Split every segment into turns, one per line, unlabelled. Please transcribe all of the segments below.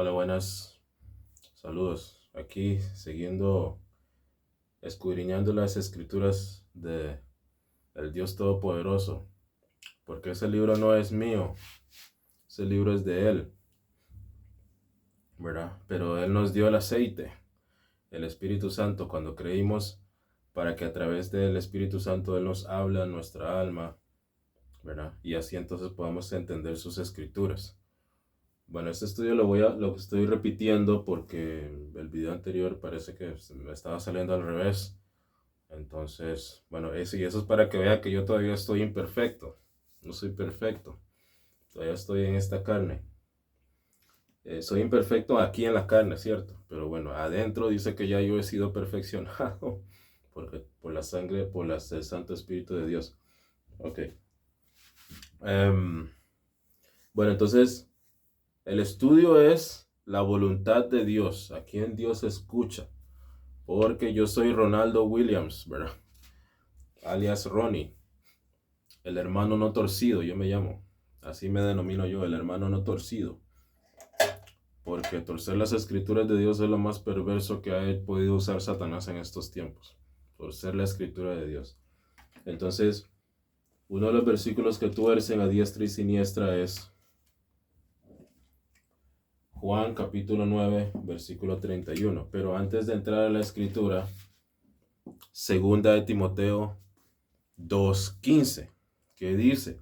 Hola, buenas. Saludos. Aquí siguiendo escudriñando las escrituras de el Dios Todopoderoso, porque ese libro no es mío, ese libro es de Él, ¿verdad? Pero Él nos dio el aceite, el Espíritu Santo, cuando creímos, para que a través del Espíritu Santo Él nos hable a nuestra alma, ¿verdad? Y así entonces podamos entender sus escrituras. Bueno, este estudio lo estoy repitiendo porque el video anterior parece que me estaba saliendo al revés. Entonces, bueno, eso es para que vea que yo todavía estoy imperfecto. No soy perfecto. Todavía estoy en esta carne. Soy imperfecto aquí en la carne, ¿cierto? Pero bueno, adentro dice que ya yo he sido perfeccionado porque, por la sangre, el Santo Espíritu de Dios. Ok. Em, bueno, entonces, el estudio es la voluntad de Dios. ¿A quién Dios escucha? Porque yo soy Ronaldo Williams, ¿verdad? Alias Ronnie. El hermano no torcido, yo me llamo. Así me denomino yo, el hermano no torcido. Porque torcer las escrituras de Dios es lo más perverso que ha podido usar Satanás en estos tiempos. Torcer la escritura de Dios. Entonces, uno de los versículos que tuercen a diestra y siniestra es Juan capítulo 9, versículo 31. Pero antes de entrar a la escritura, segunda de Timoteo 2:15, que dice,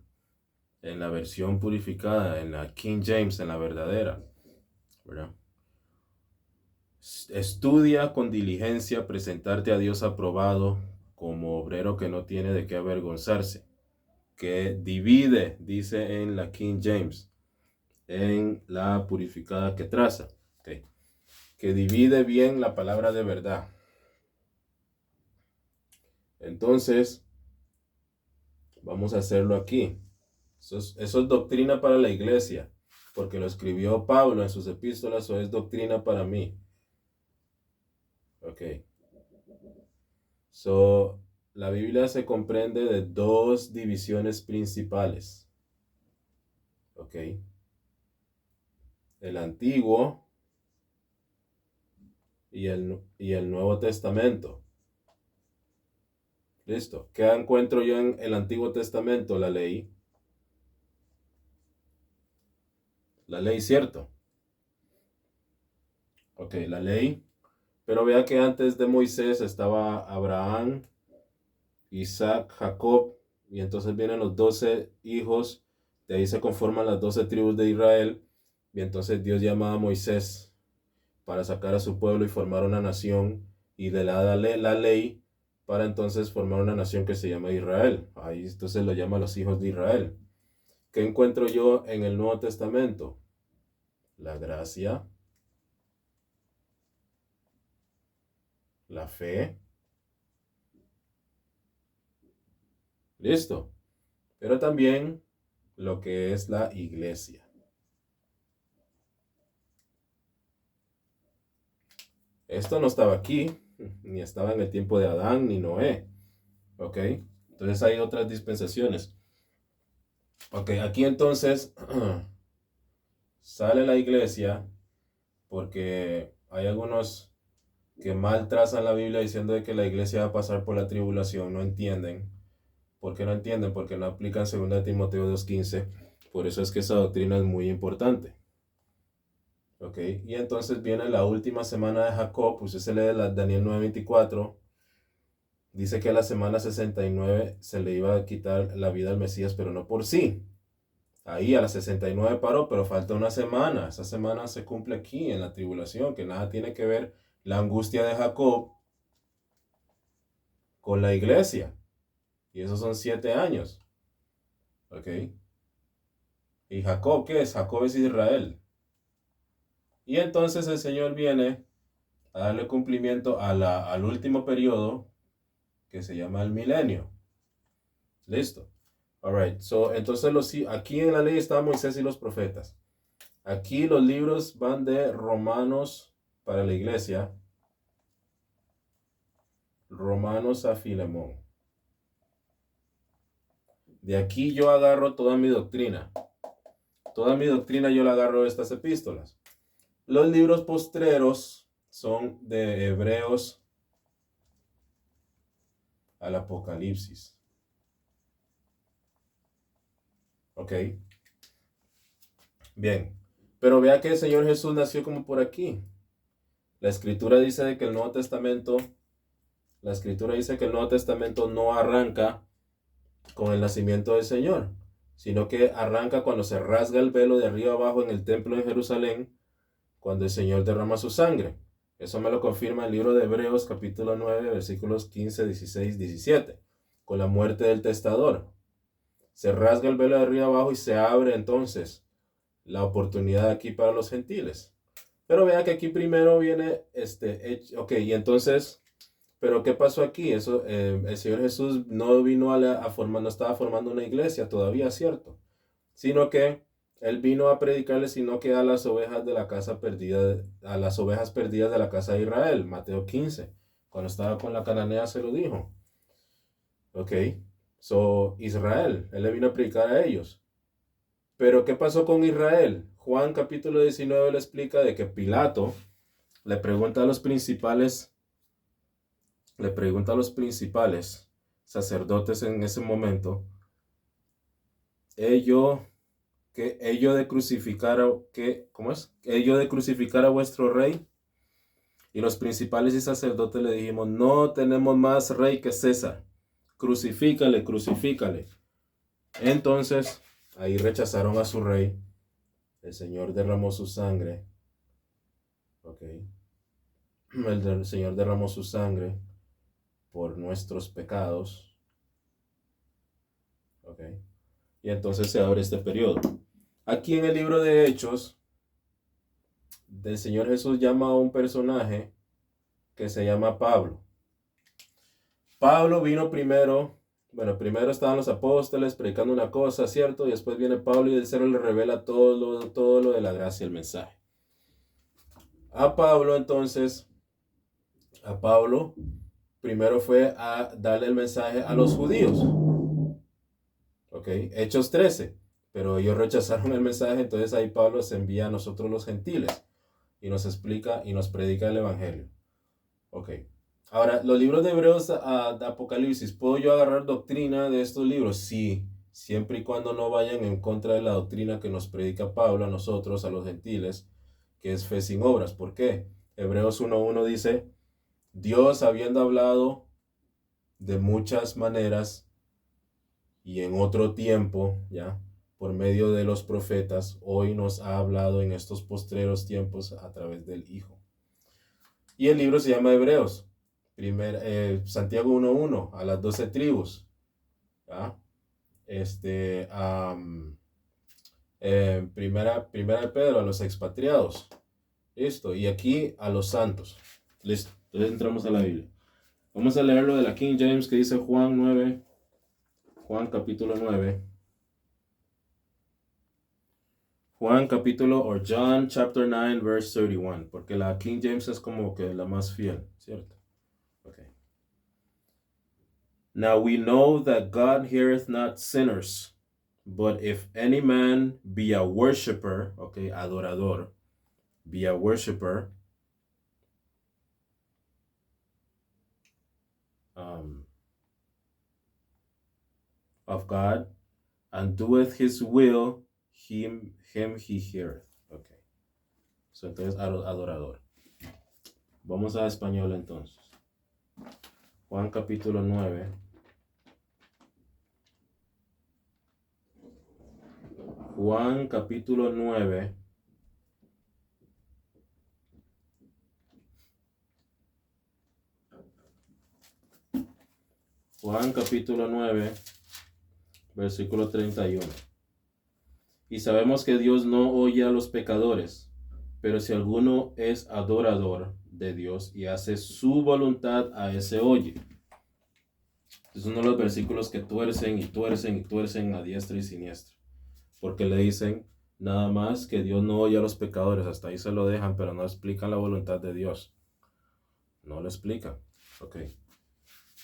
en la versión purificada, en la King James, en la verdadera, ¿verdad? Estudia con diligencia presentarte a Dios aprobado como obrero que no tiene de qué avergonzarse, que divide, dice en la King James, en la purificada que traza, okay, que divide bien la palabra de verdad. Entonces, vamos a hacerlo aquí. Eso es doctrina para la iglesia, porque lo escribió Pablo en sus epístolas, o es doctrina para mí. Ok. So, la Biblia se comprende de dos divisiones principales. Ok. El Antiguo y el Nuevo Testamento. Listo. ¿Qué encuentro yo en el Antiguo Testamento? La ley. La ley, ¿cierto? Ok, la ley. Pero vea que antes de Moisés estaba Abraham, Isaac, Jacob, y entonces vienen los 12 hijos, de ahí se conforman las 12 tribus de Israel, y entonces Dios llama a Moisés para sacar a su pueblo y formar una nación, y le da la ley para entonces formar una nación que se llama Israel. Ahí entonces lo llama los hijos de Israel. ¿Qué encuentro yo en el Nuevo Testamento? La gracia, la fe. Listo. Pero también lo que es la iglesia. Esto no estaba aquí, ni estaba en el tiempo de Adán ni Noé. ¿Ok? Entonces hay otras dispensaciones. Ok, aquí entonces sale la iglesia porque hay algunos que mal trazan la Biblia diciendo de que la iglesia va a pasar por la tribulación. No entienden. ¿Por qué no entienden? Porque no aplican 2 Timoteo 2:15. Por eso es que esa doctrina es muy importante. ¿Ok? Y entonces viene la última semana de Jacob. Usted se lee Daniel 9:24. Dice que a la semana 69 se le iba a quitar la vida al Mesías, pero no por sí. Ahí a las 69 paró, pero falta una semana. Esa semana se cumple aquí en la tribulación, que nada tiene que ver la angustia de Jacob con la iglesia. Y esos son 7 años. ¿Ok? ¿Y Jacob qué es? Jacob es Israel. Y entonces el Señor viene a darle cumplimiento al último periodo que se llama el milenio. Listo. Alright. So, entonces aquí en la ley está Moisés y los profetas. Aquí los libros van de Romanos para la iglesia, Romanos a Filemón. De aquí yo agarro toda mi doctrina. Toda mi doctrina yo la agarro de estas epístolas. Los libros postreros son de Hebreos al Apocalipsis. ¿Ok? Bien. Pero vea que el Señor Jesús nació como por aquí. La escritura dice de que el Nuevo Testamento, la escritura dice que el Nuevo Testamento no arranca con el nacimiento del Señor, sino que arranca cuando se rasga el velo de arriba abajo en el templo de Jerusalén, cuando el Señor derrama su sangre. Eso me lo confirma el libro de Hebreos capítulo 9, versículos 15, 16, 17, con la muerte del testador. Se rasga el velo de arriba abajo y se abre entonces la oportunidad aquí para los gentiles. Pero vea que aquí primero viene ok, y entonces, pero ¿qué pasó aquí? Eso, el Señor Jesús no vino a formar, no estaba formando una iglesia todavía, ¿cierto? Sino que Él vino a predicarle, sino que a las ovejas de la casa perdida, a las ovejas perdidas de la casa de Israel, Mateo 15, cuando estaba con la cananea se lo dijo. Ok, so Israel, Él le vino a predicar a ellos. Pero ¿qué pasó con Israel? Juan capítulo 19 le explica de que Pilato le pregunta a los principales, sacerdotes en ese momento, ello de crucificar de crucificar a vuestro rey. Y los principales y sacerdotes le dijimos, no tenemos más rey que César, crucifícale, crucifícale. Entonces, ahí rechazaron a su rey, el Señor derramó su sangre, ok, el Señor derramó su sangre por nuestros pecados, ok, y entonces se abre este periodo. Aquí en el libro de Hechos, el Señor Jesús llama a un personaje que se llama Pablo. Pablo vino primero, primero estaban los apóstoles predicando una cosa, ¿cierto? Y después viene Pablo y el Señor le revela todo lo de la gracia y el mensaje. A Pablo primero fue a darle el mensaje a los judíos. Ok, Hechos 13. Pero ellos rechazaron el mensaje, entonces ahí Pablo se envía a nosotros los gentiles y nos explica y nos predica el evangelio. Ok. Ahora, los libros de Hebreos de Apocalipsis, ¿puedo yo agarrar doctrina de estos libros? Sí, siempre y cuando no vayan en contra de la doctrina que nos predica Pablo a nosotros, a los gentiles, que es fe sin obras. ¿Por qué? Hebreos 1.1 dice, Dios habiendo hablado de muchas maneras y en otro tiempo, ya, por medio de los profetas, hoy nos ha hablado en estos postreros tiempos a través del Hijo. Y el libro se llama Hebreos. Santiago 1.1, a las 12 tribus. ¿Ah? Primera de Pedro, a los expatriados. Listo. Y aquí a los santos. Listo. Entonces entramos a la Biblia. Vamos a leer lo de la King James que dice Juan 9. Juan capítulo 9. John chapter 9 verse 31. Porque la King James es como que la más fiel, ¿cierto? Okay. Now we know that God heareth not sinners, but if any man be a worshipper, okay, adorador, be a worshipper, of God, and doeth his will, him he heareth. Okay. So, entonces, adorador. Vamos a español entonces. Juan capítulo 9. Juan capítulo 9. Juan capítulo 9, versículo 31. Y sabemos que Dios no oye a los pecadores, pero si alguno es adorador de Dios y hace su voluntad, a ese oye. Es uno de los versículos que tuercen y tuercen y tuercen a diestra y siniestra. Porque le dicen nada más que Dios no oye a los pecadores. Hasta ahí se lo dejan, pero no explican la voluntad de Dios. No lo explican. Ok.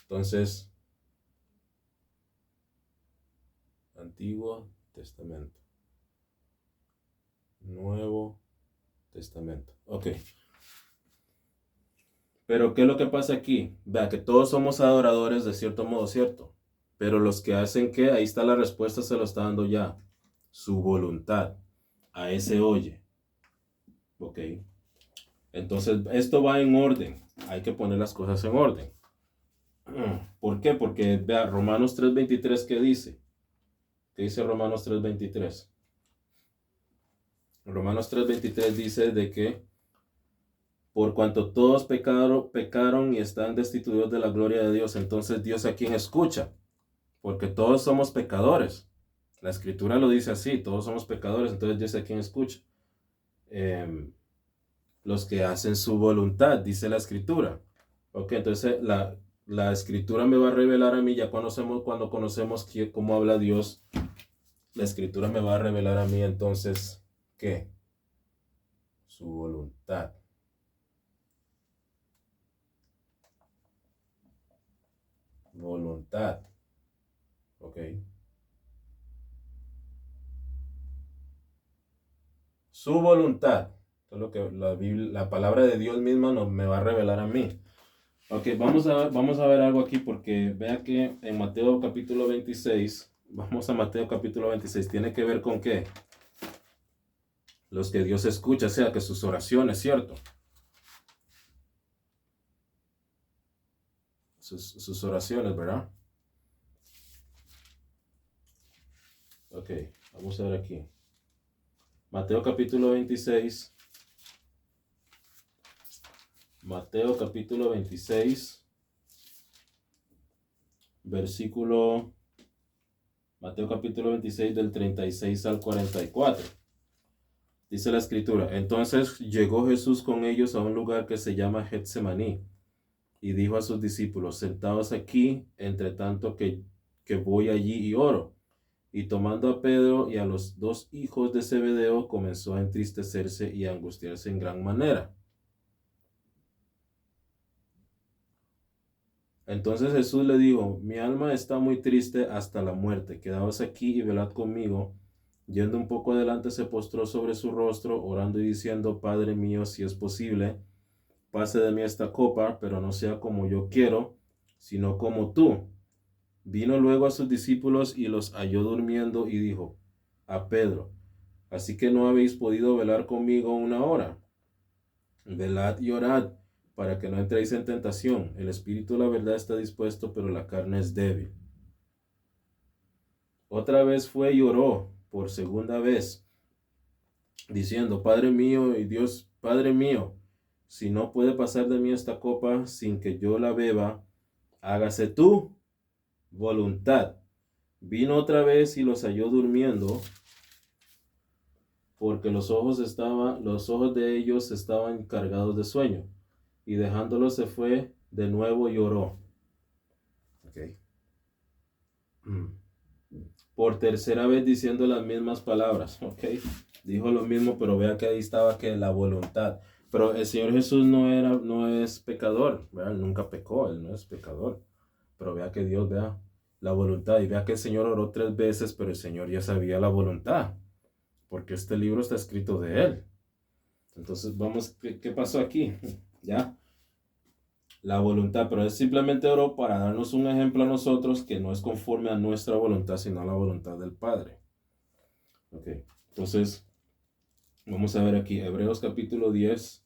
Entonces, Antiguo Testamento. Nuevo Testamento. Ok. Pero ¿qué es lo que pasa aquí? Vea que todos somos adoradores de cierto modo, ¿cierto? Pero los que hacen qué, ahí está la respuesta, se lo está dando ya. Su voluntad. A ese oye. Ok. Entonces, esto va en orden. Hay que poner las cosas en orden. ¿Por qué? Porque, vea, Romanos 3:23, ¿qué dice? ¿Qué dice Romanos 3:23? Romanos 3:23 dice de que por cuanto todos pecaron y están destituidos de la gloria de Dios, entonces Dios a quien escucha, porque todos somos pecadores. La escritura lo dice así, todos somos pecadores, entonces Dios a quien escucha. Los que hacen su voluntad, dice la escritura. Ok, entonces la escritura me va a revelar a mí, ya cuando conocemos cómo habla Dios, la escritura me va a revelar a mí entonces, ¿qué? Su voluntad. Voluntad. Ok. Su voluntad. Eso es lo que la palabra de Dios misma me va a revelar a mí. Ok, vamos a ver algo aquí porque vea que en Mateo capítulo 26, vamos a Mateo capítulo 26, tiene que ver con qué. Los que Dios escucha, o sea, que sus oraciones, ¿cierto? Sus oraciones, ¿verdad? Ok, vamos a ver aquí. Mateo capítulo 26. Mateo capítulo 26, versículo, Mateo capítulo 26 del 36 al 44. Dice la escritura, entonces llegó Jesús con ellos a un lugar que se llama Getsemaní y dijo a sus discípulos, sentaos aquí, entre tanto que voy allí y oro. Y tomando a Pedro y a los dos hijos de Zebedeo, comenzó a entristecerse y a angustiarse en gran manera. Entonces Jesús le dijo, mi alma está muy triste hasta la muerte, quedaos aquí y velad conmigo. Yendo un poco adelante se postró sobre su rostro, orando y diciendo, Padre mío, si es posible, pase de mí esta copa, pero no sea como yo quiero, sino como tú. Vino luego a sus discípulos y los halló durmiendo y dijo a Pedro, así que no habéis podido velar conmigo una hora. Velad y orad, para que no entréis en tentación. El espíritu, la verdad, está dispuesto, pero la carne es débil. Otra vez fue y oró por segunda vez, diciendo, Padre mío y Dios, Padre mío, si no puede pasar de mí esta copa sin que yo la beba, hágase tu voluntad. Vino otra vez y los halló durmiendo, porque los ojos de ellos estaban cargados de sueño. Y dejándolos se fue de nuevo y oró. Okay. Por tercera vez diciendo las mismas palabras. Okay. Dijo lo mismo, pero vea que ahí estaba que la voluntad. Pero el Señor Jesús no es pecador, ¿verdad? Nunca pecó, Él no es pecador. Pero vea que Dios, vea la voluntad. Y vea que el Señor oró 3 veces, pero el Señor ya sabía la voluntad. Porque este libro está escrito de Él. Entonces, vamos, ¿qué pasó aquí? ¿Ya? La voluntad, pero es simplemente oró para darnos un ejemplo a nosotros que no es conforme a nuestra voluntad, sino a la voluntad del Padre. Ok, entonces, vamos a ver aquí, Hebreos capítulo 10.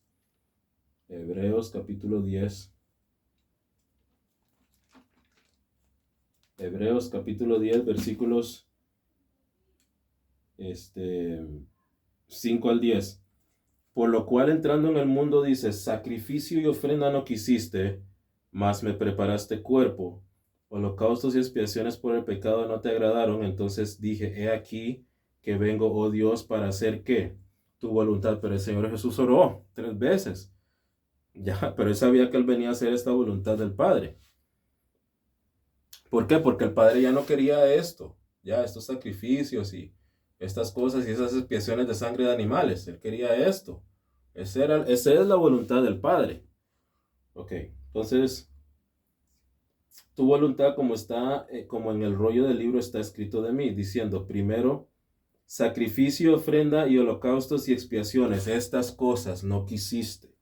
Hebreos capítulo 10. Hebreos capítulo 10, versículos 5 al 10. Por lo cual entrando en el mundo dice, sacrificio y ofrenda no quisiste, mas me preparaste cuerpo. Holocaustos y expiaciones por el pecado no te agradaron. Entonces dije, he aquí que vengo, oh Dios, para hacer ¿qué? Tu voluntad. Pero el Señor Jesús oró 3 veces. Ya, pero él sabía que él venía a hacer esta voluntad del Padre. ¿Por qué? Porque el Padre ya no quería esto, ya estos sacrificios y estas cosas y esas expiaciones de sangre de animales. Él quería esto. Esa es la voluntad del Padre. Ok, entonces, tu voluntad como está, como en el rollo del libro está escrito de mí, diciendo, primero Sacrificio, ofrenda y holocaustos y expiaciones, estas cosas no quisiste.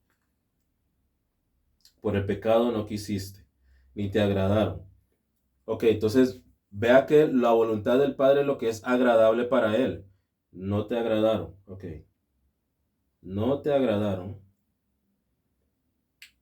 Por el pecado no quisiste, ni te agradaron. Ok, entonces vea que la voluntad del Padre es lo que es agradable para Él. No te agradaron. Ok. No te agradaron.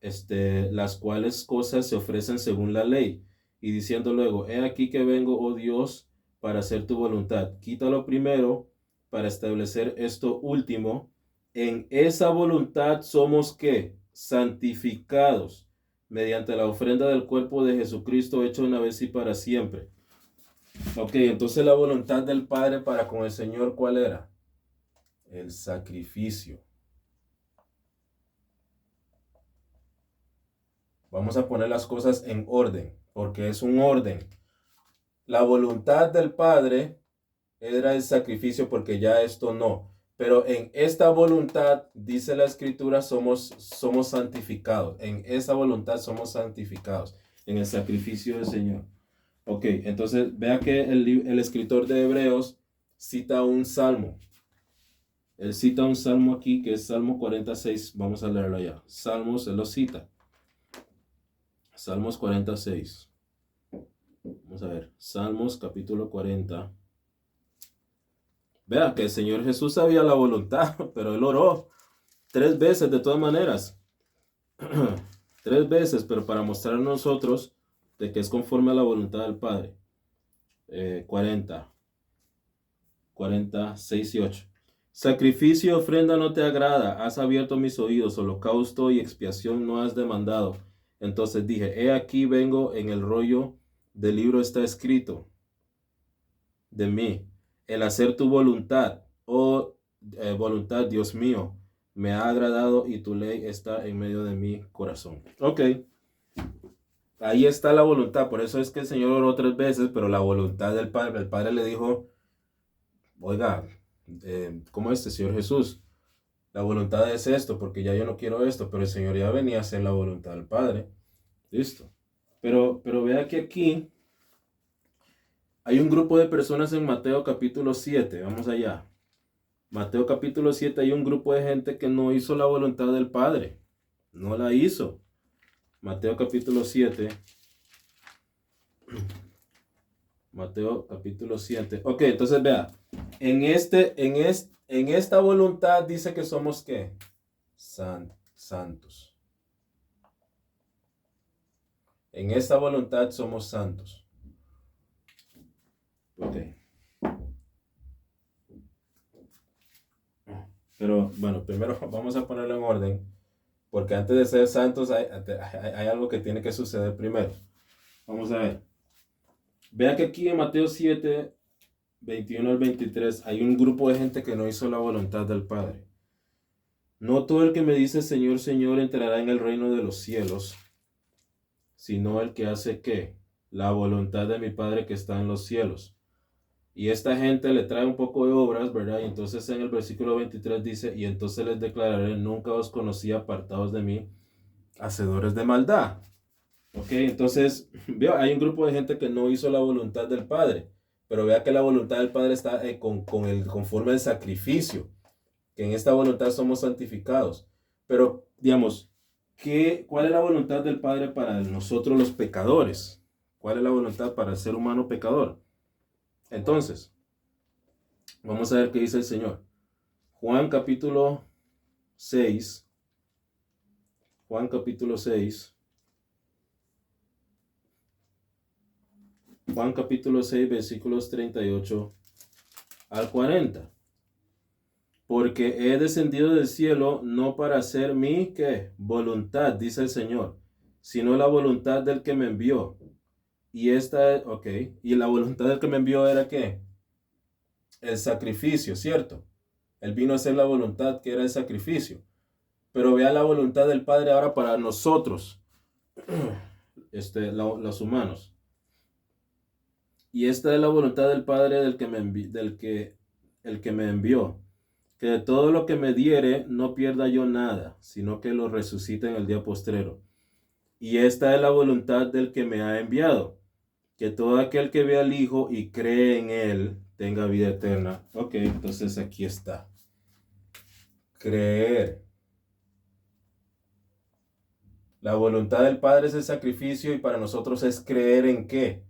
Las cuales cosas se ofrecen según la ley. Y diciendo luego, he aquí que vengo, oh Dios, para hacer tu voluntad. Quítalo primero para establecer esto último. En esa voluntad somos ¿qué? Santificados mediante la ofrenda del cuerpo de Jesucristo hecho una vez y para siempre. Ok, entonces la voluntad del Padre para con el Señor, ¿cuál era? El sacrificio. Vamos a poner las cosas en orden, porque es un orden. La voluntad del Padre era el sacrificio, porque ya esto no. Pero en esta voluntad, dice la Escritura, somos santificados. En esa voluntad somos santificados, en el sacrificio del Señor. Ok, entonces vea que el escritor de Hebreos cita un salmo. Él cita un salmo aquí, que es Salmo 46. Vamos a leerlo allá. Salmos, él lo cita. Salmos 46. Vamos a ver. Salmos capítulo 40. Vea que el Señor Jesús sabía la voluntad, pero él oró 3 veces de todas maneras. 3 veces, pero para mostrar a nosotros de que es conforme a la voluntad del Padre. 6 y 8. Sacrificio y ofrenda no te agrada, has abierto mis oídos, holocausto y expiación no has demandado. Entonces dije, he aquí vengo, en el rollo del libro está escrito de mí, el hacer tu voluntad, oh voluntad, Dios mío, me ha agradado y tu ley está en medio de mi corazón. Ok, ahí está la voluntad, por eso es que el Señor oró 3 veces, pero la voluntad del Padre, el Padre le dijo, oiga, ¿cómo es Señor Jesús? La voluntad es esto, porque ya yo no quiero esto, pero el Señor ya venía a hacer la voluntad del Padre. Listo. Pero vea que aquí hay un grupo de personas en Mateo capítulo 7. Vamos allá. Mateo capítulo 7 hay un grupo de gente que no hizo la voluntad del Padre. No la hizo. Mateo capítulo 7. Mateo capítulo 7. Ok, entonces vea. En esta voluntad dice que somos ¿qué? Santos. En esta voluntad somos santos. Ok. Pero bueno, primero vamos a ponerlo en orden, porque antes de ser santos hay algo que tiene que suceder primero. Vamos a ver. Vea que aquí en Mateo 7, 21 al 23, hay un grupo de gente que no hizo la voluntad del Padre. No todo el que me dice Señor, Señor entrará en el reino de los cielos, sino el que hace ¿qué? La voluntad de mi Padre que está en los cielos. Y esta gente le trae un poco de obras, ¿verdad? Y entonces en el versículo 23 dice, y entonces les declararé, nunca os conocí, apartados de mí, hacedores de maldad. Ok, entonces, veo, hay un grupo de gente que no hizo la voluntad del Padre, pero vea que la voluntad del Padre está conforme al sacrificio, que en esta voluntad somos santificados. Pero, digamos, ¿cuál es la voluntad del Padre para nosotros los pecadores? ¿Cuál es la voluntad para el ser humano pecador? Entonces, vamos a ver qué dice el Señor. Juan capítulo 6. Juan capítulo 6. Juan capítulo 6, versículos 38 al 40. Porque he descendido del cielo no para hacer mi ¿qué? Voluntad, dice el Señor, sino la voluntad del que me envió. Y y la voluntad del que me envió era ¿qué? El sacrificio, ¿cierto? Él vino a hacer la voluntad que era el sacrificio. Pero vea la voluntad del Padre ahora para nosotros, los humanos. Y esta es la voluntad del Padre el que me envió, que de todo lo que me diere no pierda yo nada, sino que lo resucite en el día postrero. Y esta es la voluntad del que me ha enviado, que todo aquel que ve al Hijo y cree en Él tenga vida eterna. Ok, entonces aquí está. Creer. La voluntad del Padre es el sacrificio y para nosotros es creer en qué.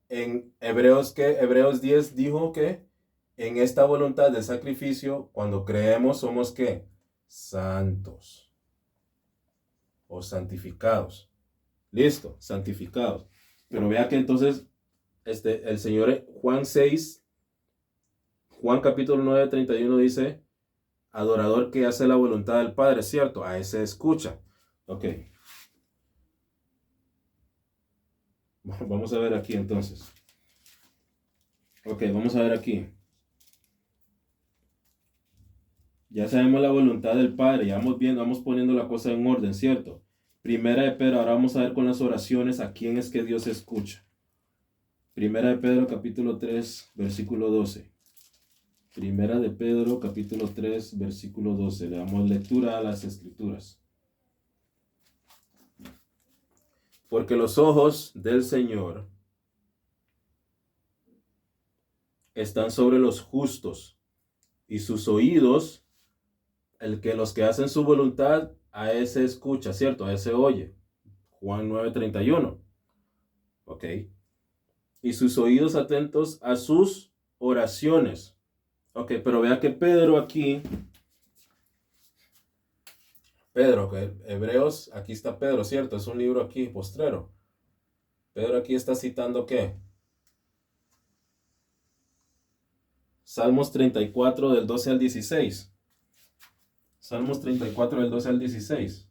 En Hebreos, ¿qué? Hebreos 10 dijo que en esta voluntad del sacrificio, cuando creemos, somos ¿qué? Santos o santificados. Listo, santificados. Pero vea que entonces el Señor Juan 6, Juan capítulo 9, 31 dice, adorador que hace la voluntad del Padre, ¿cierto? A ese escucha. Ok. Vamos a ver aquí entonces. Ok, vamos a ver aquí. Ya sabemos la voluntad del Padre, ya vamos viendo, vamos poniendo la cosa en orden, ¿cierto? Primera de Pedro, ahora vamos a ver con las oraciones a quién es que Dios escucha. Primera de Pedro capítulo 3, versículo 12. Primera de Pedro capítulo 3, versículo 12. Le damos lectura a las escrituras. Porque los ojos del Señor están sobre los justos y sus oídos, los que hacen su voluntad, a ese escucha, ¿cierto? A ese oye. Juan 9:31. Ok. Y sus oídos atentos a sus oraciones. Ok, pero vea que Pedro aquí, que Hebreos, aquí está Pedro, ¿cierto? Es un libro aquí, postrero. Pedro aquí está citando ¿qué? Salmos 34 del 12 al 16. Salmos 34 del 12 al 16.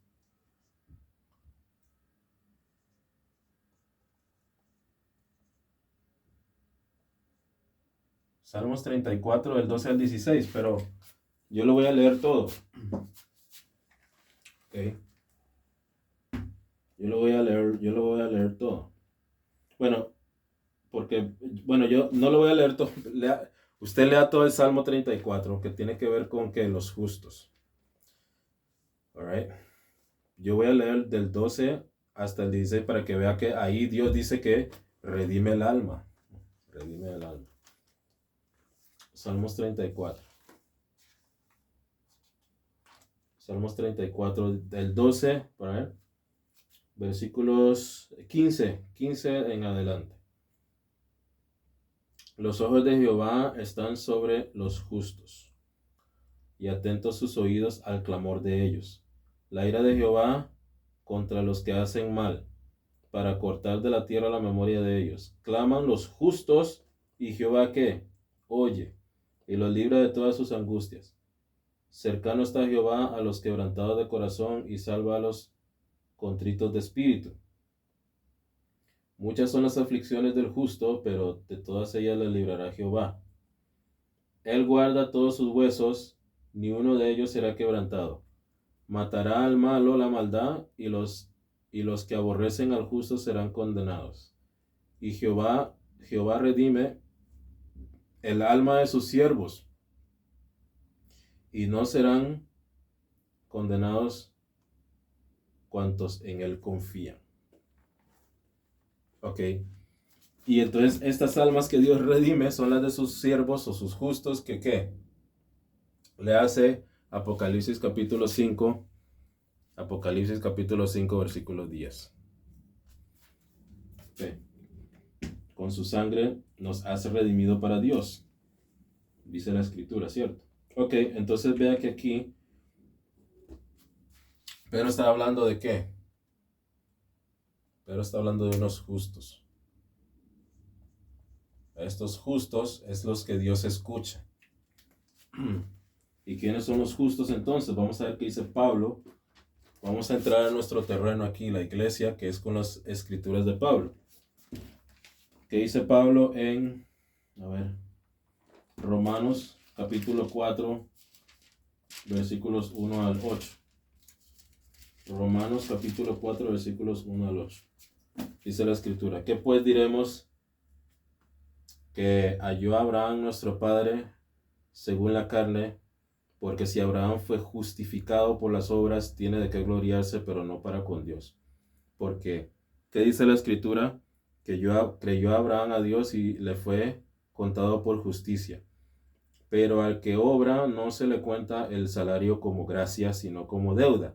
Salmos 34 del 12 al 16, pero yo lo voy a leer todo. Ok. Yo lo voy a leer todo. Bueno, porque, bueno, yo no lo voy a leer todo. Usted lea todo el Salmo 34, que tiene que ver con que los justos. Alright. Yo voy a leer del 12 hasta el 16 para que vea que ahí Dios dice que redime el alma. Redime el alma. Salmos 34. Salmos 34, del 12, para ver, versículos 15 en adelante. Los ojos de Jehová están sobre los justos, y atentos sus oídos al clamor de ellos. La ira de Jehová contra los que hacen mal, para cortar de la tierra la memoria de ellos. Claman los justos, y Jehová ¿qué? Oye, y los libra de todas sus angustias. Cercano está Jehová a los quebrantados de corazón, y salva a los contritos de espíritu. Muchas son las aflicciones del justo, pero de todas ellas le librará Jehová. Él guarda todos sus huesos, ni uno de ellos será quebrantado. Matará al malo la maldad, y los que aborrecen al justo serán condenados. Y Jehová redime el alma de sus siervos, y no serán condenados cuantos en él confían. Ok. Y entonces estas almas que Dios redime son las de sus siervos o sus justos que ¿qué? Le hace Apocalipsis capítulo 5, versículo 10. Okay. Con su sangre nos hace redimido para Dios, dice la escritura, ¿cierto? Ok, entonces vea que aquí Pedro está hablando de ¿qué? Pedro está hablando de unos justos. Estos justos es los que Dios escucha. ¿Y quiénes son los justos entonces? Vamos a ver qué dice Pablo. Vamos a entrar a nuestro terreno aquí, la iglesia, que es con las escrituras de Pablo. ¿Qué dice Pablo en, Romanos capítulo 4, versículos 1 al 8? Romanos capítulo 4, versículos 1 al 8. Dice la escritura: ¿Qué pues diremos? Que halló a Abraham nuestro padre según la carne, porque si Abraham fue justificado por las obras, tiene de qué gloriarse, pero no para con Dios. Porque, ¿qué dice la escritura? Que creyó Abraham a Dios y le fue contado por justicia. Pero al que obra no se le cuenta el salario como gracia, sino como deuda.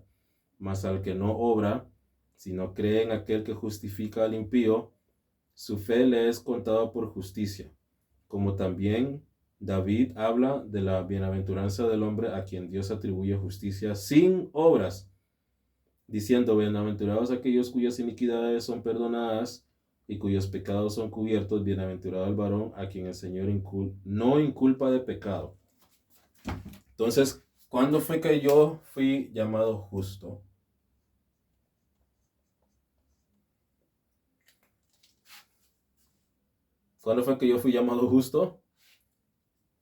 Mas al que no obra, sino cree en aquel que justifica al impío, su fe le es contada por justicia. Como también David habla de la bienaventuranza del hombre a quien Dios atribuye justicia sin obras, diciendo: bienaventurados aquellos cuyas iniquidades son perdonadas y cuyos pecados son cubiertos. Bienaventurado el varón a quien el Señor no inculpa de pecado. Entonces, ¿cuándo fue que yo fui llamado justo? ¿Cuándo fue que yo fui llamado justo?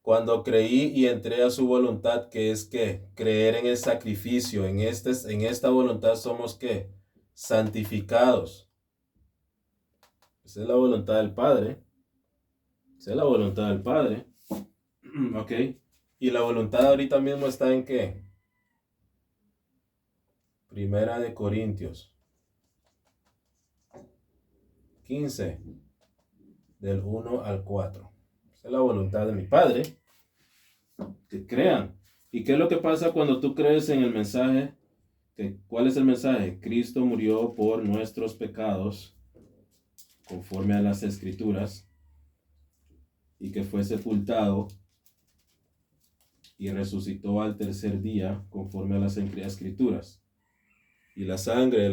Cuando creí y entré a su voluntad, que es que creer en el sacrificio. En esta voluntad somos ¿qué? Santificados. Esa es la voluntad del Padre. Esa es la voluntad del Padre. Ok. Y la voluntad ahorita mismo está en ¿qué? Primera de Corintios 15, del 1 al 4. Esa es la voluntad de mi Padre. Que crean. ¿Y qué es lo que pasa cuando tú crees en el mensaje? ¿Cuál es el mensaje? Cristo murió por nuestros pecados, conforme a las Escrituras, y que fue sepultado y resucitó al tercer día, conforme a las Escrituras. Y la sangre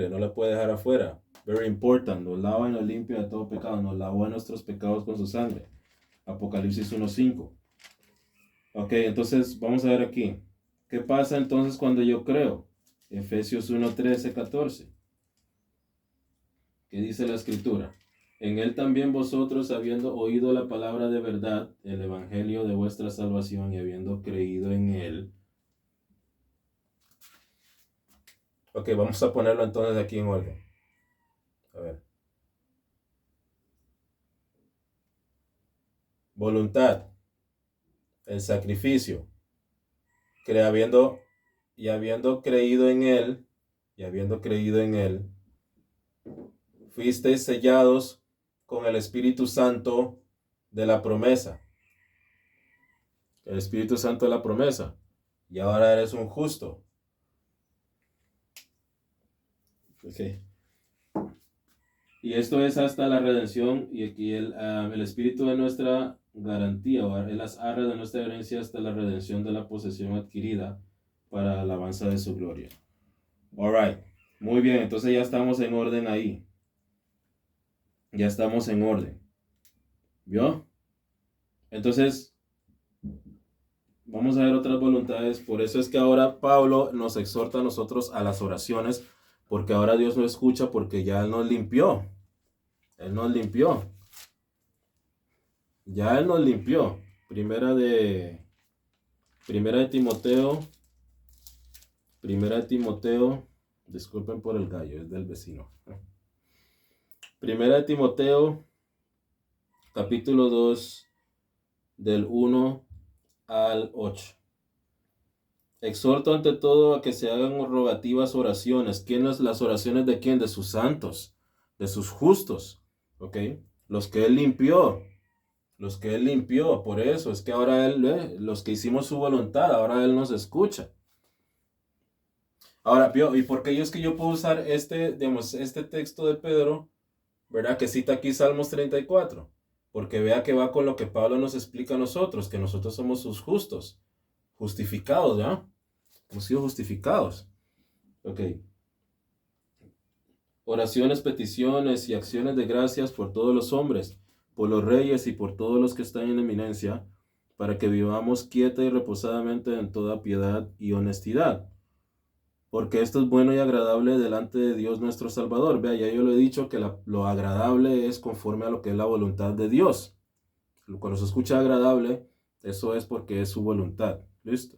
no la puede dejar afuera. Very important. Nos lava y nos limpia de todo pecado. Nos lavó de nuestros pecados con su sangre. Apocalipsis 1:5. Ok, entonces vamos a ver aquí. ¿Qué pasa entonces cuando yo creo? Efesios 1:13-14. ¿Qué dice la Escritura? En él también vosotros, habiendo oído la palabra de verdad, el evangelio de vuestra salvación, y habiendo creído en él. Ok, vamos a ponerlo entonces aquí en orden. A ver. Voluntad. El sacrificio. Habiendo creído en él, fuisteis sellados con el Espíritu Santo de la promesa. El Espíritu Santo de la promesa. Y ahora eres un justo. Okay. Y esto es hasta la redención, y aquí el Espíritu de nuestra garantía, o el arra de nuestra herencia, hasta la redención de la posesión adquirida para alabanza de su gloria. Alright, muy bien, entonces ya estamos en orden ahí. Ya estamos en orden. ¿Vio? Entonces, vamos a ver otras voluntades. Por eso es que ahora Pablo nos exhorta a nosotros a las oraciones, porque ahora Dios nos escucha, porque ya Él nos limpió. Él nos limpió. Ya Él nos limpió. Primera de Timoteo, disculpen por el gallo, es del vecino. Primera de Timoteo, capítulo 2, del 1 al 8. Exhorto ante todo a que se hagan rogativas oraciones. ¿Quiénes? Las oraciones de quién? De sus santos, de sus justos. ¿Ok? Los que Él limpió. Por eso es que ahora los que hicimos su voluntad, ahora Él nos escucha. Ahora, ¿y por qué es que yo puedo usar este texto de Pedro, ¿verdad? Que cita aquí Salmos 34. Porque vea que va con lo que Pablo nos explica a nosotros, que nosotros somos sus justos, justificados, ¿ya? Hemos sido justificados. Ok. Oraciones, peticiones y acciones de gracias por todos los hombres, por los reyes y por todos los que están en eminencia, para que vivamos quieta y reposadamente en toda piedad y honestidad. Porque esto es bueno y agradable delante de Dios nuestro Salvador. Vea, ya yo lo he dicho que lo agradable es conforme a lo que es la voluntad de Dios. Cuando se escucha agradable, eso es porque es su voluntad. ¿Listo?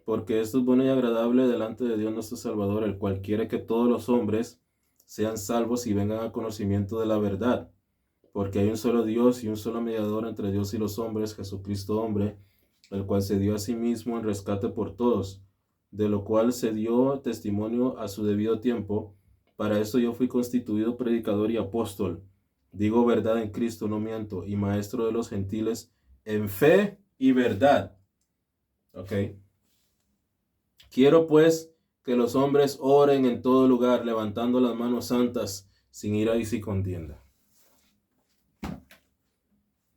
Porque esto es bueno y agradable delante de Dios nuestro Salvador, el cual quiere que todos los hombres sean salvos y vengan al conocimiento de la verdad. Porque hay un solo Dios y un solo mediador entre Dios y los hombres, Jesucristo hombre, el cual se dio a sí mismo en rescate por todos, de lo cual se dio testimonio a su debido tiempo. Para esto yo fui constituido predicador y apóstol, Digo verdad en Cristo, no miento, y maestro de los gentiles en fe y verdad. ¿Ok? Quiero pues que los hombres oren en todo lugar, levantando las manos santas, sin ira y sin contienda.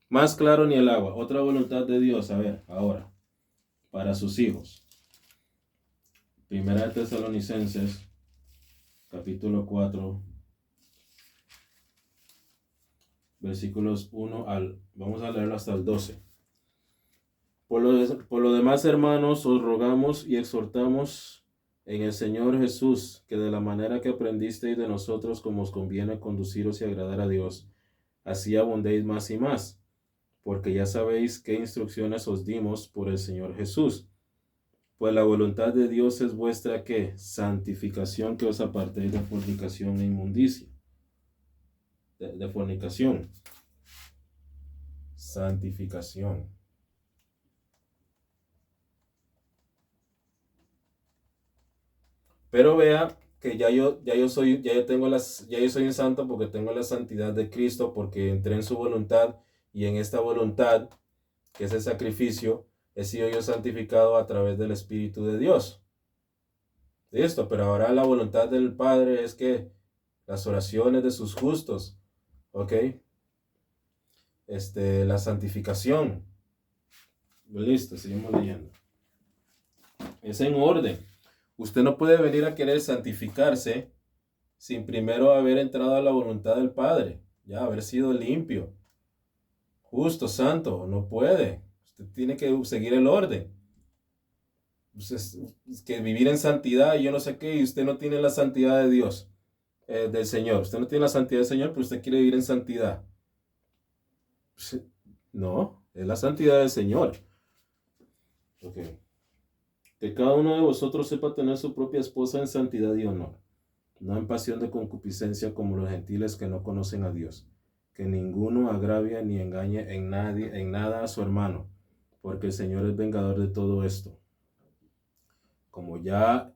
Más claro ni el agua. Otra voluntad de Dios, a ver, ahora, para sus hijos. Primera de Tesalonicenses, capítulo 4, versículos 1 al, vamos a leerlo hasta el 12. Por lo demás, hermanos, os rogamos y exhortamos en el Señor Jesús, que de la manera que aprendisteis de nosotros como os conviene conduciros y agradar a Dios, así abundéis más y más, porque ya sabéis qué instrucciones os dimos por el Señor Jesús. Pues la voluntad de Dios es vuestra ¿qué? Santificación, que os apartéis de fornicación e inmundicia. De fornicación. Santificación. Pero vea que ya yo soy un santo porque tengo la santidad de Cristo, porque entré en su voluntad, y en esta voluntad, que es el sacrificio, he sido yo santificado a través del Espíritu de Dios. Listo, pero ahora la voluntad del Padre es que las oraciones de sus justos, ¿ok? La santificación. Listo, seguimos leyendo. Es en orden. Usted no puede venir a querer santificarse sin primero haber entrado a la voluntad del Padre, ya haber sido limpio, justo, santo. No puede. Usted tiene que seguir el orden. Es que vivir en santidad y yo no sé qué, y usted no tiene la santidad de Dios, del Señor. Usted no tiene la santidad del Señor, pero usted quiere vivir en santidad. No, es la santidad del Señor. Ok. Que cada uno de vosotros sepa tener su propia esposa en santidad y honor, no en pasión de concupiscencia como los gentiles que no conocen a Dios. Que ninguno agravie ni engañe en nada a su hermano, porque el Señor es vengador de todo esto. Como ya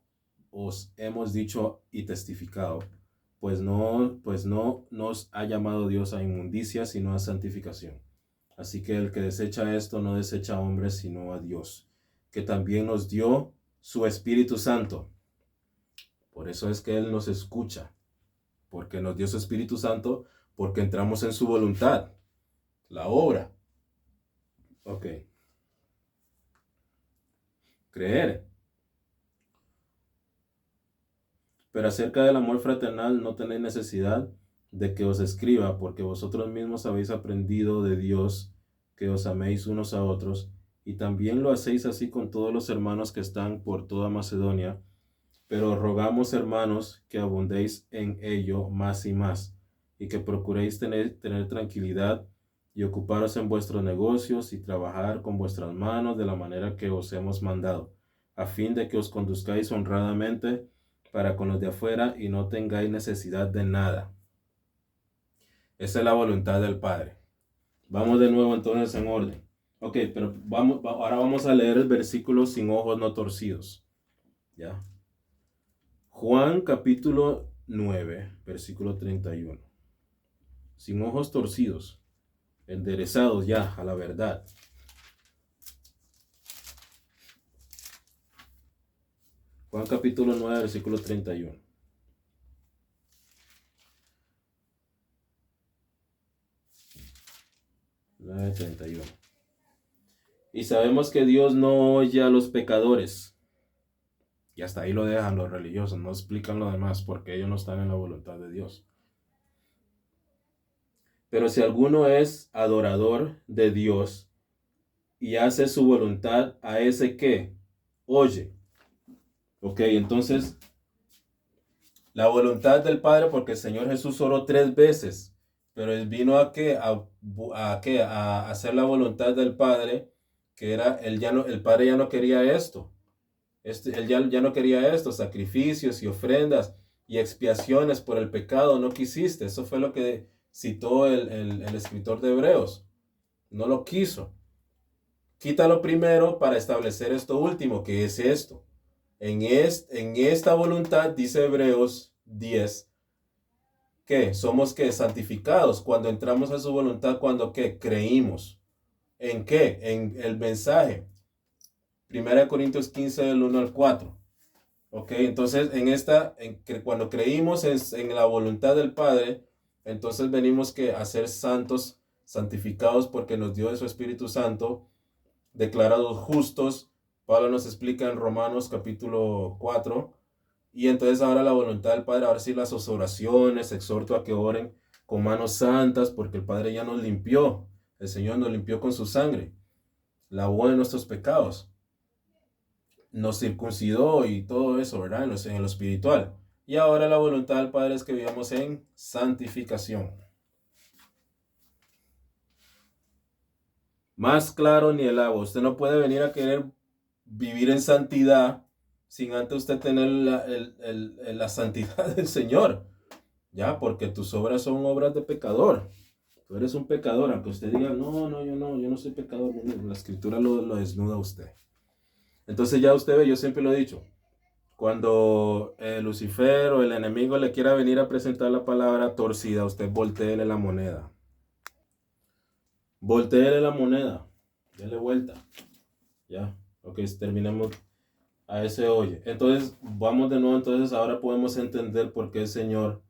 os hemos dicho y testificado, pues no nos ha llamado Dios a inmundicia, sino a santificación. Así que el que desecha esto no desecha a hombres, sino a Dios, que también nos dio su Espíritu Santo. Por eso es que Él nos escucha, porque nos dio su Espíritu Santo, porque entramos en su voluntad, la obra. Ok. Creer. Pero acerca del amor fraternal no tenéis necesidad de que os escriba, porque vosotros mismos habéis aprendido de Dios que os améis unos a otros, y también lo hacéis así con todos los hermanos que están por toda Macedonia. Pero rogamos, hermanos, que abundéis en ello más y más, y que procuréis tener tranquilidad y ocuparos en vuestros negocios y trabajar con vuestras manos de la manera que os hemos mandado, a fin de que os conduzcáis honradamente para con los de afuera y no tengáis necesidad de nada. Esa es la voluntad del Padre. Vamos de nuevo entonces en orden. Ok, pero ahora vamos a leer el versículo sin ojos no torcidos. ¿Ya? Juan capítulo 9, versículo 31. Sin ojos torcidos, enderezados ya a la verdad. Juan capítulo 9, versículo 31. Y sabemos que Dios no oye a los pecadores. Y hasta ahí lo dejan los religiosos, no explican lo demás porque ellos no están en la voluntad de Dios. Pero si alguno es adorador de Dios y hace su voluntad, a ese que oye. Ok, entonces la voluntad del Padre, porque el Señor Jesús oró 3 veces, pero Él vino a hacer la voluntad del Padre, que era, el Padre ya no quería esto. Él ya no quería esto, sacrificios y ofrendas y expiaciones por el pecado, no quisiste. Eso fue lo que citó el escritor de Hebreos. No lo quiso. Quítalo primero para establecer esto último, que es esto. En esta voluntad, dice Hebreos 10, ¿qué? Somos ¿qué? Santificados cuando entramos a su voluntad, cuando ¿qué? Creímos. ¿En qué? En el mensaje. 1 Corintios 15 del 1 al 4. Ok, entonces cuando creímos en la voluntad del Padre, entonces venimos que a ser santos, santificados porque nos dio de su Espíritu Santo, declarados justos. Pablo nos explica en Romanos capítulo 4. Y entonces ahora la voluntad del Padre, ahora sí las oraciones, exhorto a que oren con manos santas, porque el Padre ya nos limpió, el Señor nos limpió con su sangre, lavó de nuestros pecados, nos circuncidó y todo eso, ¿verdad? En lo espiritual. Y ahora la voluntad del Padre es que vivamos en santificación. Más claro ni el agua. Usted no puede venir a querer vivir en santidad sin antes usted tener la santidad del Señor. Ya, porque tus obras son obras de pecador. Tú eres un pecador, aunque usted diga, yo no soy pecador. La escritura lo desnuda a usted. Entonces ya usted ve, yo siempre lo he dicho, cuando Lucifer o el enemigo le quiera venir a presentar la palabra torcida, usted volteele la moneda. Volteele la moneda. Dele vuelta. Ya, ok, terminemos a ese oye. Entonces, vamos de nuevo, entonces ahora podemos entender por qué el Señor,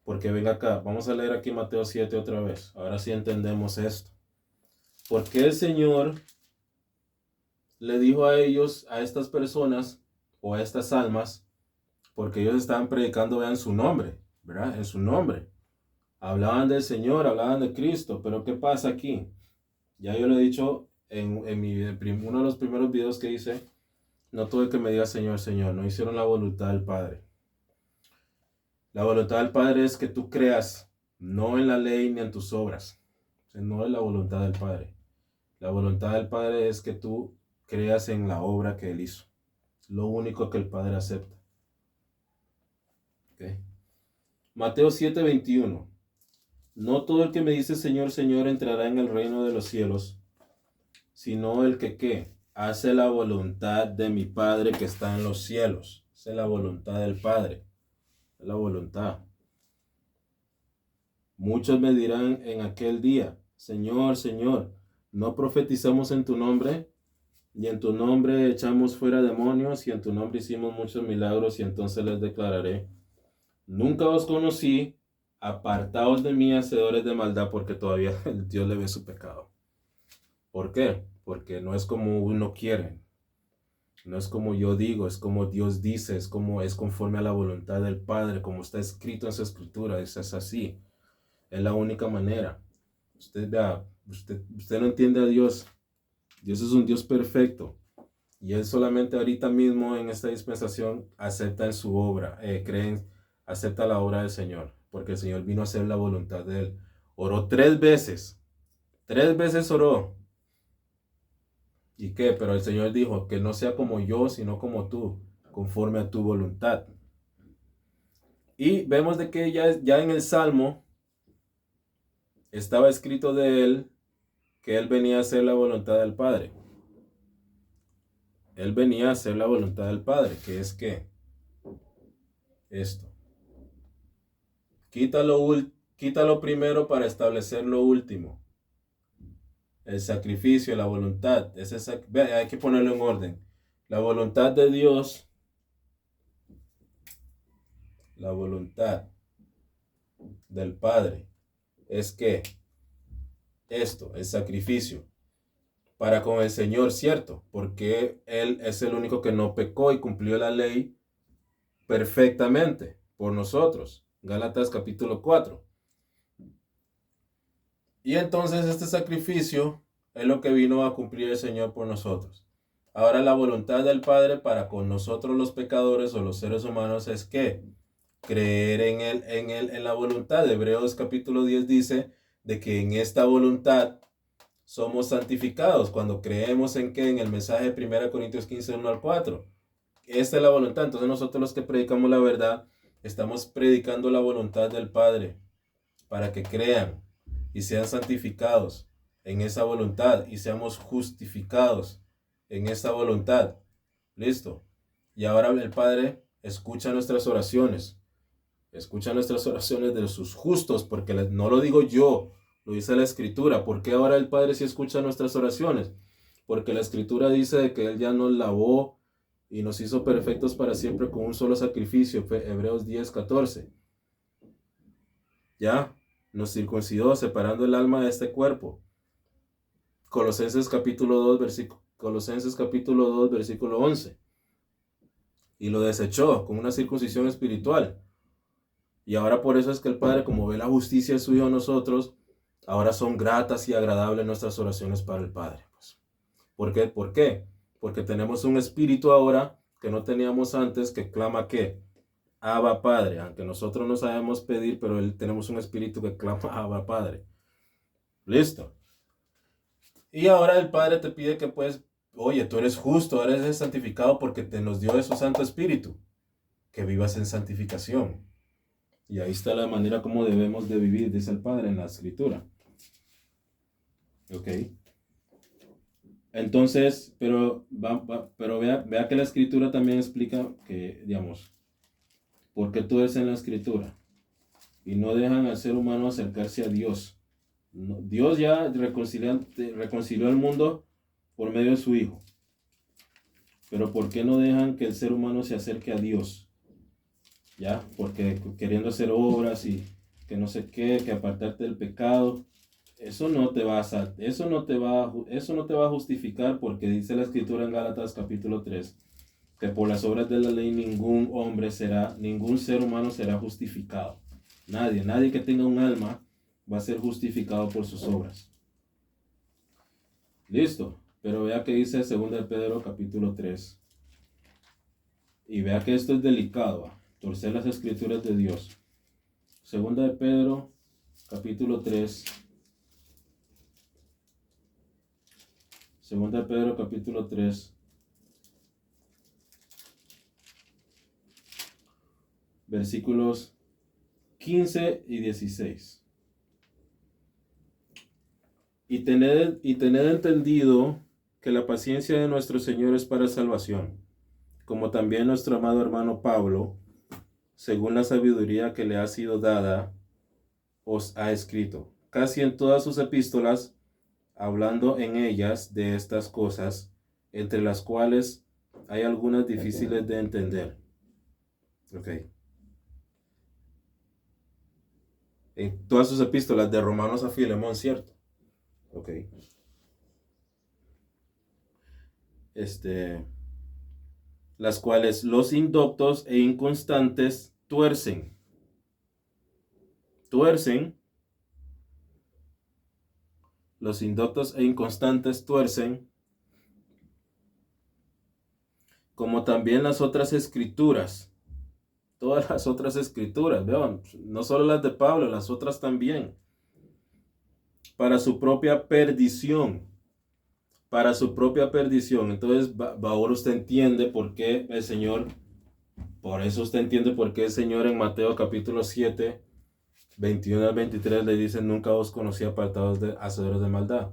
porque venga acá, vamos a leer aquí Mateo 7 otra vez. Ahora sí entendemos esto. ¿Por qué el Señor le dijo a ellos, a estas personas o a estas almas? Porque ellos estaban predicando, vean, su nombre, ¿verdad? En su nombre. Hablaban del Señor, hablaban de Cristo, pero ¿qué pasa aquí? Ya yo lo he dicho en uno de los primeros videos que hice, no tuve que me diga Señor, Señor, no hicieron la voluntad del Padre. La voluntad del Padre es que tú creas, no en la ley ni en tus obras. O sea, no es la voluntad del Padre. La voluntad del Padre es que tú creas en la obra que Él hizo. Lo único que el Padre acepta. ¿Okay? Mateo 7:21. No todo el que me dice Señor, Señor entrará en el reino de los cielos, sino el que ¿qué? Hace la voluntad de mi Padre que está en los cielos. Esa es la voluntad del Padre. Es la voluntad. Muchos me dirán en aquel día, Señor, Señor, ¿no profetizamos en tu nombre? Y en tu nombre echamos fuera demonios, y en tu nombre hicimos muchos milagros, y entonces les declararé, nunca os conocí, apartaos de mí, hacedores de maldad, porque todavía Dios le ve su pecado. ¿Por qué? Porque no es como uno quiere, no es como yo digo, es como Dios dice, es conforme a la voluntad del Padre, como está escrito en su escritura, es así, es la única manera. Usted vea, usted no entiende a Dios. Dios es un Dios perfecto. Y Él solamente ahorita mismo en esta dispensación acepta en su obra, acepta la obra del Señor. Porque el Señor vino a hacer la voluntad de Él. Oró 3 veces. 3 veces oró. ¿Y qué? Pero el Señor dijo que no sea como yo, sino como tú, conforme a tu voluntad. Y vemos de que ya en el Salmo estaba escrito de Él que Él venía a hacer la voluntad del Padre. Él venía a hacer la voluntad del Padre, que es que esto. Quítalo primero para establecer lo último. El sacrificio, la voluntad. Hay que ponerlo en orden. La voluntad de Dios, la voluntad del Padre, es que esto, el sacrificio, para con el Señor, cierto, porque Él es el único que no pecó y cumplió la ley perfectamente por nosotros. Gálatas capítulo 4. Y entonces este sacrificio es lo que vino a cumplir el Señor por nosotros. Ahora la voluntad del Padre para con nosotros los pecadores o los seres humanos es que creer en la voluntad. Hebreos capítulo 10 dice de que en esta voluntad somos santificados cuando creemos en que en el mensaje de 1 Corintios 15, 1 al 4. Esta es la voluntad. Entonces nosotros los que predicamos la verdad estamos predicando la voluntad del Padre para que crean y sean santificados en esa voluntad y seamos justificados en esa voluntad. Listo. Y ahora el Padre escucha nuestras oraciones. Escucha nuestras oraciones de sus justos, porque no lo digo yo, lo dice la Escritura. ¿Por qué ahora el Padre sí escucha nuestras oraciones? Porque la Escritura dice de que Él ya nos lavó y nos hizo perfectos para siempre con un solo sacrificio. Hebreos 10:14. Ya, nos circuncidó separando el alma de este cuerpo. Colosenses capítulo 2, versículo 11. Y lo desechó con una circuncisión espiritual. Y ahora por eso es que el Padre, como ve la justicia de su Hijo en nosotros, ahora son gratas y agradables nuestras oraciones para el Padre. Pues, ¿por qué? ¿Por qué? Porque tenemos un espíritu ahora que no teníamos antes, que clama ¿qué? Abba Padre. Aunque nosotros no sabemos pedir, pero tenemos un espíritu que clama Abba Padre. Listo. Y ahora el Padre te pide que pues, oye, tú eres justo, eres santificado porque te nos dio de su Santo Espíritu, que vivas en santificación. Y ahí está la manera como debemos de vivir, dice el Padre en la Escritura. Ok. Entonces, pero vea que la Escritura también explica que, digamos, porque todo es en la Escritura. Y no dejan al ser humano acercarse a Dios. Dios ya reconcilió al mundo por medio de su Hijo. Pero ¿por qué no dejan que el ser humano se acerque a Dios? ¿Ya? Porque queriendo hacer obras y que no sé qué, que apartarte del pecado, eso no te va a justificar, porque dice la Escritura en Gálatas capítulo 3, que por las obras de la ley ningún ser humano será justificado. Nadie que tenga un alma va a ser justificado por sus obras. Listo. Pero vea que dice 2 de Pedro capítulo 3. Y vea que esto es delicado, torcer las escrituras de Dios. 2 de Pedro capítulo 3. 2 de Pedro capítulo 3. Versículos 15 y 16. Y tened entendido que la paciencia de nuestro Señor es para salvación, como también nuestro amado hermano Pablo, según la sabiduría que le ha sido dada, os ha escrito, casi en todas sus epístolas, hablando en ellas de estas cosas, entre las cuales hay algunas difíciles de entender. Ok. En todas sus epístolas, de Romanos a Filemón, ¿cierto? Ok. Las cuales los indoctos e inconstantes tuercen. Los indoctos e inconstantes tuercen, como también las otras escrituras. Todas las otras escrituras, vean, no solo las de Pablo, las otras también. Para su propia perdición. Para su propia perdición. Entonces, ahora usted entiende por qué el Señor, por eso usted entiende por qué el Señor en Mateo capítulo 7, 21 al 23 le dice, nunca os conocí apartados de hacedores de maldad.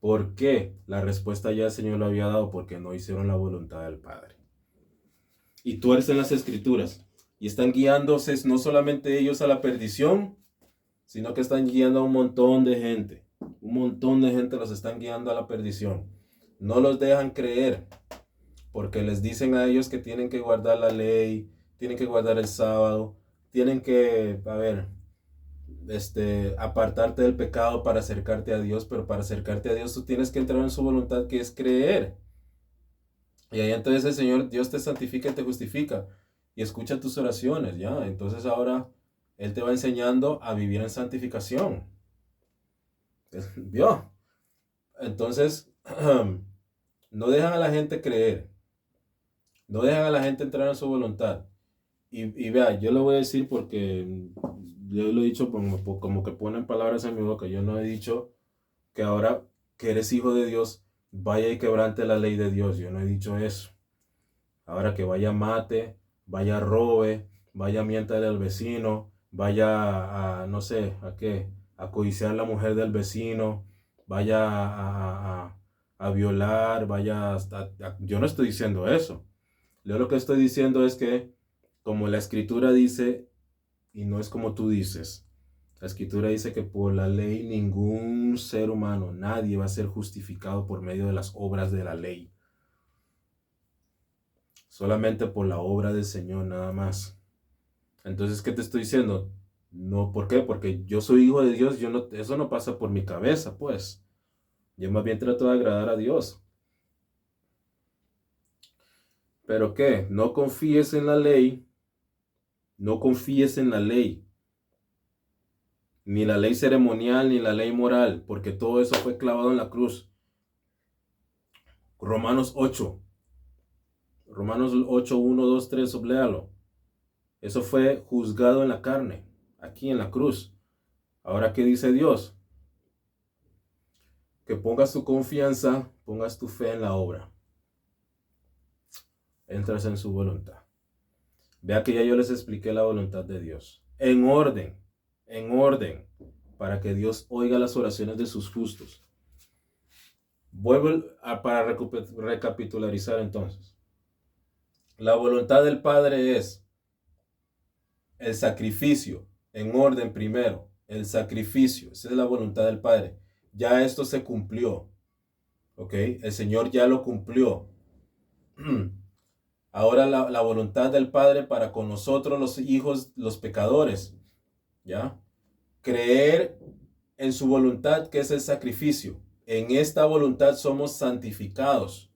¿Por qué? La respuesta ya el Señor lo había dado, porque no hicieron la voluntad del Padre. Y tuercen las escrituras. Y están guiándose no solamente ellos a la perdición, sino que están guiando a un montón de gente. Un montón de gente los están guiando a la perdición. No los dejan creer, porque les dicen a ellos que tienen que guardar la ley, tienen que guardar el sábado, tienen que, apartarte del pecado para acercarte a Dios, pero para acercarte a Dios tú tienes que entrar en su voluntad, que es creer. Y ahí entonces el Señor, Dios te santifica y te justifica y escucha tus oraciones, ¿ya? Entonces ahora Él te va enseñando a vivir en santificación. ¿Vio? Entonces, no dejan a la gente creer, no dejan a la gente entrar en su voluntad. Y vea, yo lo voy a decir porque yo lo he dicho como que ponen palabras en mi boca. Yo no he dicho que ahora que eres hijo de Dios, vaya y quebrante la ley de Dios. Yo no he dicho eso. Ahora que vaya mate, vaya robe, vaya miéntale al vecino, vaya no sé, ¿a qué? A codiciar a la mujer del vecino, vaya a violar, yo no estoy diciendo eso. Yo lo que estoy diciendo es que, como la Escritura dice, y no es como tú dices. La Escritura dice que por la ley ningún ser humano, nadie va a ser justificado por medio de las obras de la ley. Solamente por la obra del Señor, nada más. Entonces, ¿qué te estoy diciendo? No, ¿por qué? Porque yo soy hijo de Dios, eso no pasa por mi cabeza, pues. Yo más bien trato de agradar a Dios. ¿Pero qué? No confíes en la ley. No confíes en la ley. Ni la ley ceremonial, ni la ley moral, porque todo eso fue clavado en la cruz. Romanos 8. Romanos 8, 1, 2, 3, léalo. Eso fue juzgado en la carne, aquí en la cruz. Ahora, ¿qué dice Dios? Que pongas tu confianza, pongas tu fe en la obra. Entras en su voluntad. Vea que ya yo les expliqué la voluntad de Dios. En orden, para que Dios oiga las oraciones de sus justos. Vuelvo para recapitularizar entonces. La voluntad del Padre es el sacrificio, en orden primero, el sacrificio, esa es la voluntad del Padre. Ya esto se cumplió, ¿ok? El Señor ya lo cumplió. Ahora la voluntad del Padre para con nosotros los hijos, los pecadores, ¿ya? Creer en su voluntad, que es el sacrificio. En esta voluntad somos santificados.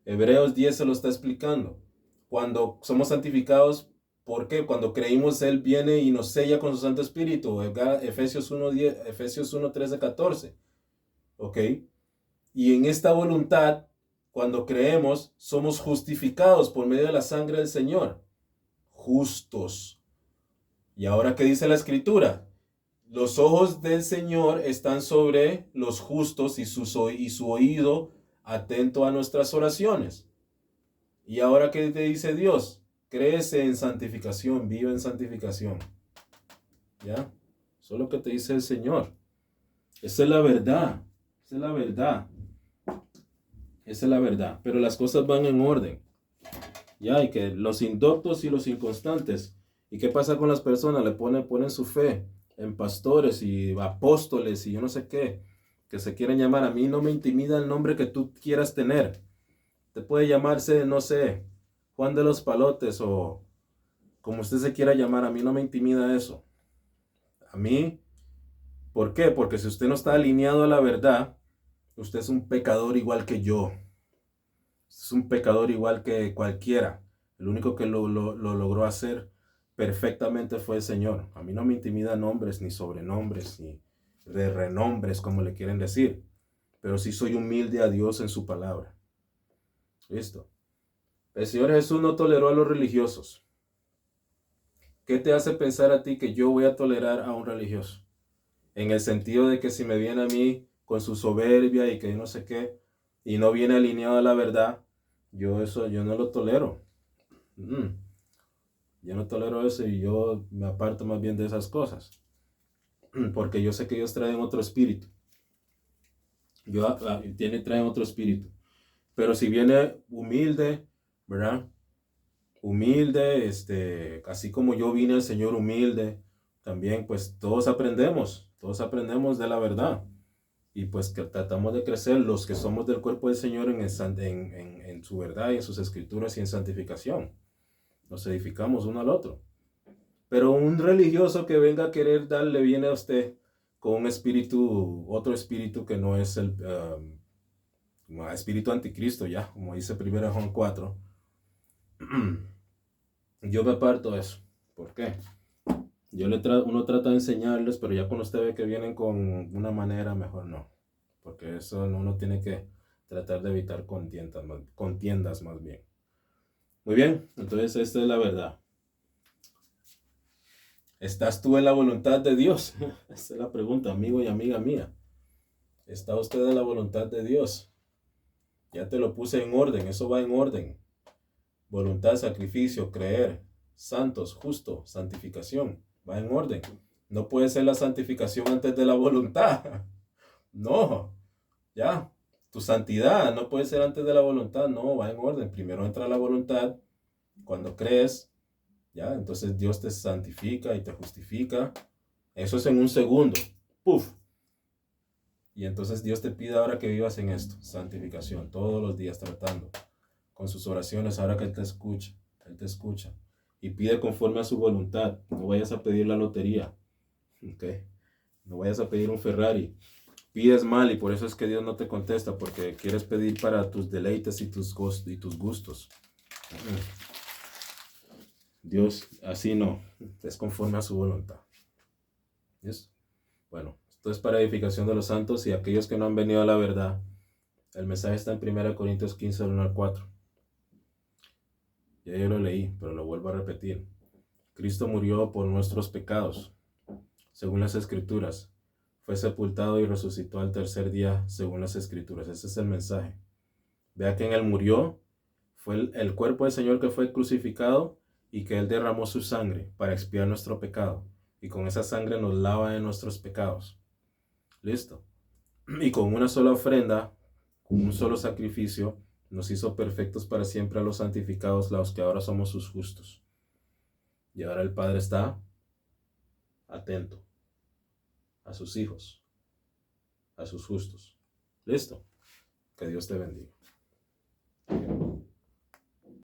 Hebreos 10 se lo está explicando. Cuando somos santificados, ¿por qué? Cuando creímos, Él viene y nos sella con su Santo Espíritu. Efesios 1, 10, Efesios 1, 13, 14. ¿Ok? Y en esta voluntad, cuando creemos, somos justificados por medio de la sangre del Señor. Justos. ¿Y ahora qué dice la Escritura? Los ojos del Señor están sobre los justos y su oído atento a nuestras oraciones. ¿Y ahora qué te dice Dios? Crece en santificación, vive en santificación. ¿Ya? Eso es lo que te dice el Señor. Esa es la verdad. Esa es la verdad. Esa es la verdad. Pero las cosas van en orden. Ya, y que los indoctos y los inconstantes. ¿Y qué pasa con las personas? Le ponen su fe en pastores y apóstoles y yo no sé qué, que se quieren llamar. A mí no me intimida el nombre que tú quieras tener. Te puede llamarse, no sé, Juan de los Palotes o como usted se quiera llamar. A mí no me intimida eso. A mí, ¿por qué? Porque si usted no está alineado a la verdad, usted es un pecador igual que yo. Es un pecador igual que cualquiera. El único que lo logró hacer perfectamente fue el Señor. A mí no me intimidan nombres, ni sobrenombres, ni de renombres, como le quieren decir. Pero sí soy humilde a Dios en su palabra. Listo. El Señor Jesús no toleró a los religiosos. ¿Qué te hace pensar a ti que yo voy a tolerar a un religioso? En el sentido de que si me viene a mí con su soberbia y que no sé qué, y no viene alineado a la verdad, yo no lo tolero. Yo no tolero eso y yo me aparto más bien de esas cosas. Porque yo sé que ellos traen otro espíritu. Traen otro espíritu. Pero si viene humilde, ¿verdad? Humilde, así como yo vine al Señor humilde, también pues todos aprendemos de la verdad. Y pues que tratamos de crecer los que somos del cuerpo del Señor en su verdad y en sus escrituras y en santificación. Nos edificamos uno al otro. Pero un religioso que venga a querer darle viene a usted con un espíritu, otro espíritu que no es el espíritu anticristo, ya, como dice 1 Juan 4. Yo me aparto de eso. ¿Por qué? Uno trata de enseñarles, pero ya cuando usted ve que vienen con una manera, mejor no. Porque eso uno tiene que tratar de evitar contiendas más bien. Muy bien, entonces esta es la verdad. ¿Estás tú en la voluntad de Dios? Esa es la pregunta, amigo y amiga mía. ¿Está usted en la voluntad de Dios? Ya te lo puse en orden, eso va en orden. Voluntad, sacrificio, creer, santos, justo, santificación, va en orden. No puede ser la santificación antes de la voluntad. No, ya. Tu santidad no puede ser antes de la voluntad, no, va en orden. Primero entra la voluntad, cuando crees, ¿Ya? Entonces Dios te santifica y te justifica. Eso es en un segundo. ¡Puf! Y entonces Dios te pide ahora que vivas en esto, santificación, todos los días tratando, con sus oraciones, ahora que Él te escucha. Y pide conforme a su voluntad. No vayas a pedir la lotería, ¿ok? No vayas a pedir un Ferrari. Pides mal y por eso es que Dios no te contesta, porque quieres pedir para tus deleites y tus gustos. Dios así no, es conforme a su voluntad. ¿Yes? Bueno, esto es para edificación de los santos y aquellos que no han venido a la verdad. El mensaje está en 1 Corintios 15, 1 al 4. Ya yo lo leí, pero lo vuelvo a repetir. Cristo murió por nuestros pecados, según las Escrituras. Fue sepultado y resucitó al tercer día, según las Escrituras. Ese es el mensaje. Vea que en Él murió, fue el cuerpo del Señor que fue crucificado y que Él derramó su sangre para expiar nuestro pecado. Y con esa sangre nos lava de nuestros pecados. ¿Listo? Y con una sola ofrenda, con un solo sacrificio, nos hizo perfectos para siempre a los santificados, los que ahora somos sus justos. Y ahora el Padre está atento a sus hijos, a sus justos. ¿Listo? Que Dios te bendiga.